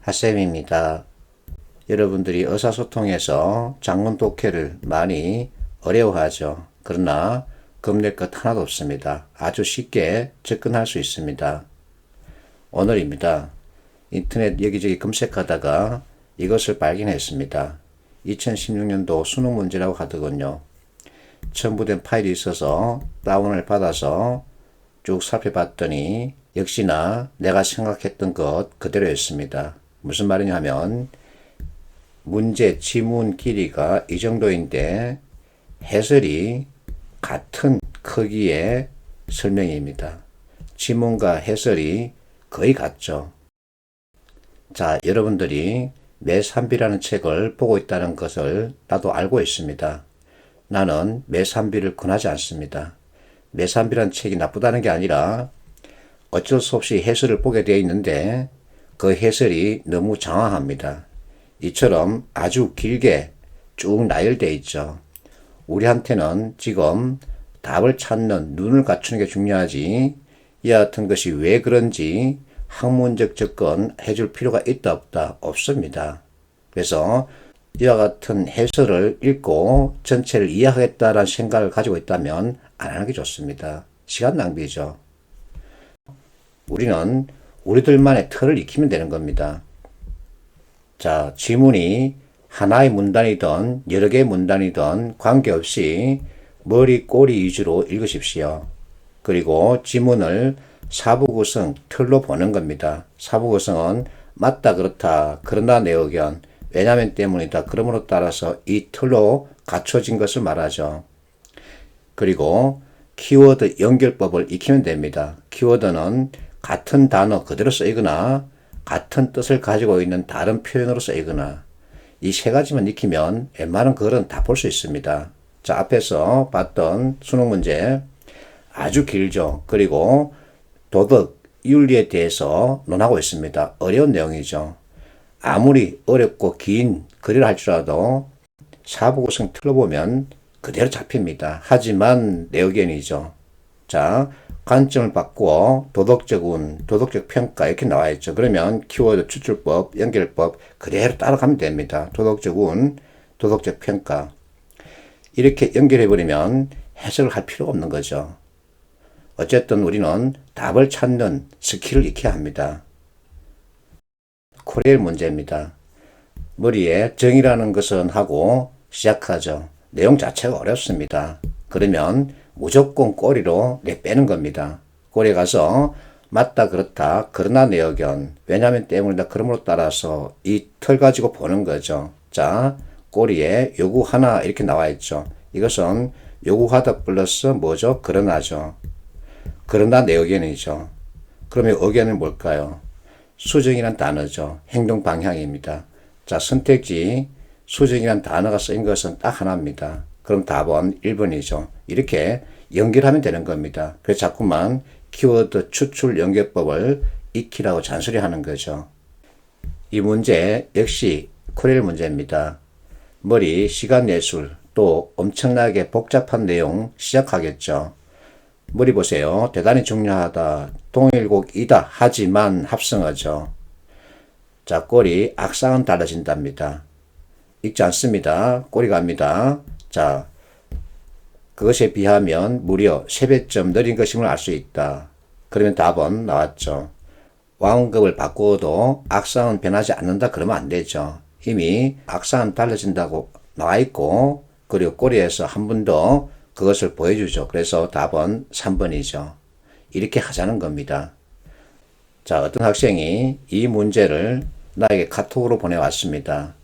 핫쌤입니다. 여러분들이 의사소통에서 장문 독해를 많이 어려워하죠. 그러나 겁낼 것 하나도 없습니다. 아주 쉽게 접근할 수 있습니다. 오늘입니다. 인터넷 여기저기 검색하다가 이것을 발견했습니다. 2016년도 수능 문제라고 하더군요. 첨부된 파일이 있어서 다운을 받아서 쭉 살펴봤더니 역시나 내가 생각했던 것 그대로였습니다. 무슨 말이냐 하면 문제 지문 길이가 이 정도인데 해설이 같은 크기의 설명입니다. 지문과 해설이 거의 같죠. 자, 여러분들이 매산비라는 책을 보고 있다는 것을 나도 알고 있습니다. 나는 매산비를 권하지 않습니다. 매산비라는 책이 나쁘다는 게 아니라 어쩔 수 없이 해설을 보게 되어 있는데 그 해설이 너무 장황합니다. 이처럼 아주 길게 쭉 나열되어 있죠. 우리한테는 지금 답을 찾는 눈을 갖추는 게 중요하지 이와 같은 것이 왜 그런지 학문적 접근 해줄 필요가 있다 없다 없습니다. 그래서 이와 같은 해설을 읽고 전체를 이해하겠다라는 생각을 가지고 있다면 안 하는 게 좋습니다. 시간 낭비죠. 우리는 우리들만의 틀을 익히면 되는 겁니다. 자, 지문이 하나의 문단이든 여러 개의 문단이든 관계없이 머리, 꼬리 위주로 읽으십시오. 그리고 지문을 사부구성 틀로 보는 겁니다. 사부구성은 맞다, 그렇다, 그러나 내 의견, 왜냐면 때문이다, 그러므로 따라서 이 틀로 갖춰진 것을 말하죠. 그리고 키워드 연결법을 익히면 됩니다. 키워드는 같은 단어 그대로 쓰이거나 같은 뜻을 가지고 있는 다른 표현으로 쓰이거나 이 세 가지만 익히면 웬만한 글은 다 볼 수 있습니다. 자, 앞에서 봤던 수능 문제 아주 길죠. 그리고 도덕, 윤리에 대해서 논하고 있습니다. 어려운 내용이죠. 아무리 어렵고 긴 글을 할지라도 사부구성 틀로 보면 그대로 잡힙니다. 하지만 내 의견이죠. 자, 관점을 바꾸어 도덕적 운, 도덕적 평가 이렇게 나와 있죠. 그러면 키워드 추출법, 연결법 그대로 따라가면 됩니다. 도덕적 운, 도덕적 평가 이렇게 연결해버리면 해석을 할 필요가 없는 거죠. 어쨌든 우리는 답을 찾는 스킬을 익혀야 합니다. 코리엘 문제입니다. 머리에 정이라는 것은 하고 시작하죠. 내용 자체가 어렵습니다. 그러면 무조건 꼬리로 빼는 겁니다. 꼬리에 가서 맞다, 그렇다, 그러나 내 의견, 왜냐면 때문이다, 그러므로 따라서 이 틀 가지고 보는 거죠. 자, 꼬리에 요구 하나 이렇게 나와 있죠. 이것은 요구하다 플러스 뭐죠? 그러나죠. 그러나 내 의견이죠. 그러면 의견은 뭘까요? 수정이란 단어죠. 행동 방향입니다. 자, 선택지 수정이란 단어가 쓰인 것은 딱 하나입니다. 그럼 답은 1번이죠. 이렇게 연결하면 되는 겁니다. 그래서 자꾸만 키워드 추출 연결법을 익히라고 잔소리하는 거죠. 이 문제 역시 코리엘 문제입니다. 머리, 시간 예술, 또 엄청나게 복잡한 내용 시작하겠죠. 머리 보세요. 대단히 중요하다. 동일곡이다. 하지만 합성어죠. 자, 꼬리, 악상은 달라진답니다. 읽지 않습니다. 꼬리 갑니다. 자, 그것에 비하면 무려 3배점 느린 것임을 알 수 있다. 그러면 답은 나왔죠. 와음급을 바꾸어도 악상은 변하지 않는다 그러면 안 되죠. 이미 악상은 달라진다고 나와 있고 그리고 꼬리에서 한 번 더 그것을 보여주죠. 그래서 답은 3번이죠. 이렇게 하자는 겁니다. 자, 어떤 학생이 이 문제를 나에게 카톡으로 보내왔습니다.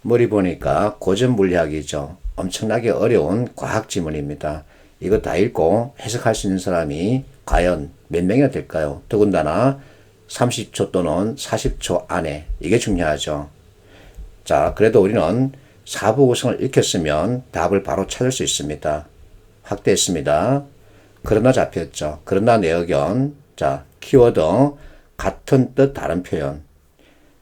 머리 보니까 고전 물리학이죠. 엄청나게 어려운 과학 지문입니다. 이거 다 읽고 해석할 수 있는 사람이 과연 몇 명이나 될까요? 더군다나 30초 또는 40초 안에 이게 중요하죠. 자, 그래도 우리는 사부구성을 익혔으면 답을 바로 찾을 수 있습니다. 확대했습니다. 그러나 잡혔죠. 그러나 내 의견. 자, 키워드 같은 뜻 다른 표현.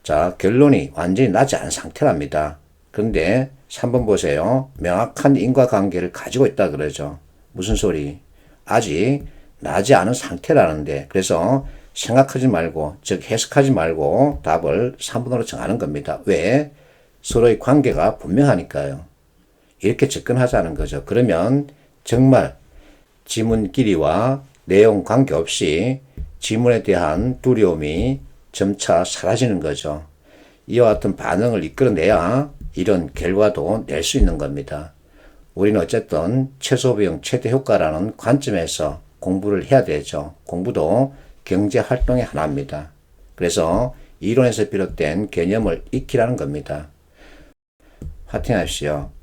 자, 결론이 완전히 나지 않은 상태랍니다. 그런데 3번 보세요. 명확한 인과관계를 가지고 있다 그러죠. 무슨 소리? 아직 나지 않은 상태라는데 그래서 생각하지 말고, 즉 해석하지 말고 답을 3번으로 정하는 겁니다. 왜? 서로의 관계가 분명하니까요. 이렇게 접근하자는 거죠. 그러면 정말 지문 길이와 내용 관계없이 지문에 대한 두려움이 점차 사라지는 거죠. 이와 같은 반응을 이끌어내야 이런 결과도 낼 수 있는 겁니다. 우리는 어쨌든 최소 비용 최대 효과라는 관점에서 공부를 해야 되죠. 공부도 경제 활동의 하나입니다. 그래서 이론에서 비롯된 개념을 익히라는 겁니다. 화이팅하십시오.